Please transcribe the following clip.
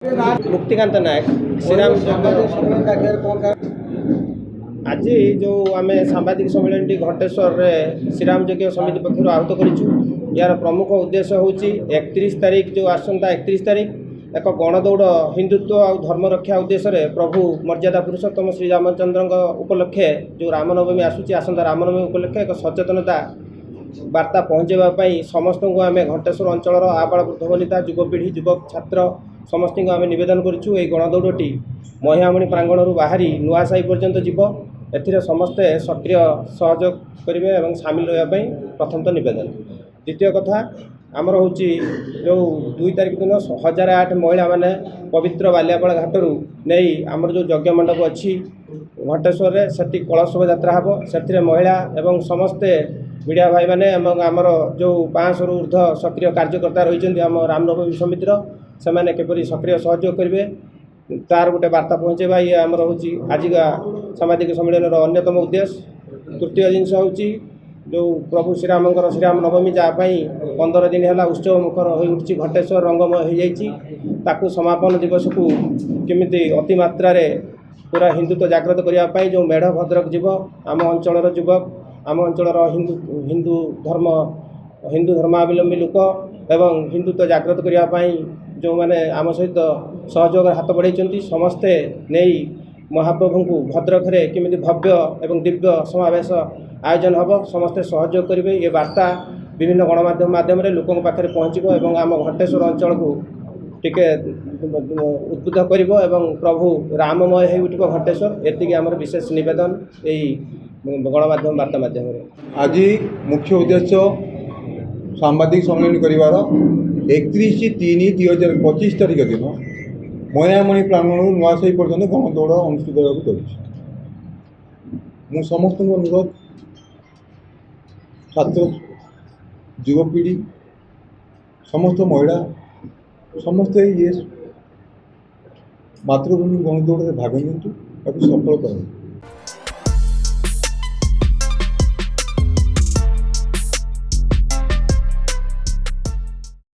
मुक्तिकांत नायक श्रीराम आज जो आम सांबादिक सम्मेलन घंटेश्वर श्रीराम यज्ञ समिति पक्ष आहूत करूँ। यार प्रमुख उद्देश्य हूँ 31 तारीख जो आसंता 31 तारीख एक गणदौड़ हिंदुत्व और धर्म रक्षा उद्देश्य प्रभु मर्यादा पुरुषोत्तम श्री रामचंद्र उपलक्षे जो रामनवमी आसूँ आसंता रामनवमी उपलक्षे एक सचेतनता वार्ता पहुँचाई समस्त को आम घंटेश्वर अंचल आबाल वृद्ध वनिता युवपीढ़ी युवक छात्र समस्त को आम नवेदन करुँ। ये गणदौड़टी महियामणि प्रांगण बाहरी नुआसाही पर्यंत जीव ए समस्ते सक्रिय सहयोग करेंगे और सामिल रही प्रथम तो नवेदन। द्वितीय कथा आमर हूँ जो 2 तारीख दिन 1008 महिला माने पवित्र बालियापाड़ घाटर नहीं आमर जो यज्ञ मंडप अच्छी घंटेश्वर से कलश यात्रा हम से महिला एवं समस्ते मीडिया भाई मैंने आमर जो 500 रु ऊर्ध सक्रिय कार्यकर्ता रही आम रामनवमी समितिर से मैंने किपरि सक्रिय सहयोग करेंगे तार गोटे वार्ता पहुँचेबा ये आमर हूँ आजिका सामाजिक सम्मेलन अन्यतम उद्देश्य। तृतीय जिनस हूँ जो प्रभु श्रीरामंकर श्रीराम नवमी जहाँपाई 15 दिन है उत्सव मुखर हो उठी घंटेश्वर रंगमय हो समापन दिवस को केमिति अति मात्रा पूरा हिंदुत्व जागृत करने जो मेढ़ भद्रक जीव आम अंचल युवक आम अंचल हिंदू धर्मावलंबी लोक एवं हिंदुत्व जागृत करने जो मैंने आम सहित सहयोग हाथ बढ़ाई समस्ते नहीं महाप्रभु को भद्रक में केमिति भव्य एवं दिव्य समावेश आयोजन हम समस्ते सहयोग करेंगे। ये वार्ता विभिन्न गणमाध्यम माध्यम लोकों पाखे पहुँचब और आम घंटेश्वर अंचल को टिके उद्बुद्ध कर प्रभु राममय हो उठब घंटेश्वर एति आमर विशेष नवेदन यही गणमाध्यम वार्ता माध्यम। आज मुख्य उद्देश्य सांबादिक सम्मेलन कर 31/3/2025 तारीख दिन महियामणि प्रांगण नुआसाही पर्यटन गणदौड़ अनुष्ठित मु समस्त अनुरोध छात्र युवपीढ़ी समस्त महिला समस्ते ये मातृभूमि गणदौड़ भाग नियंतु सफल करें।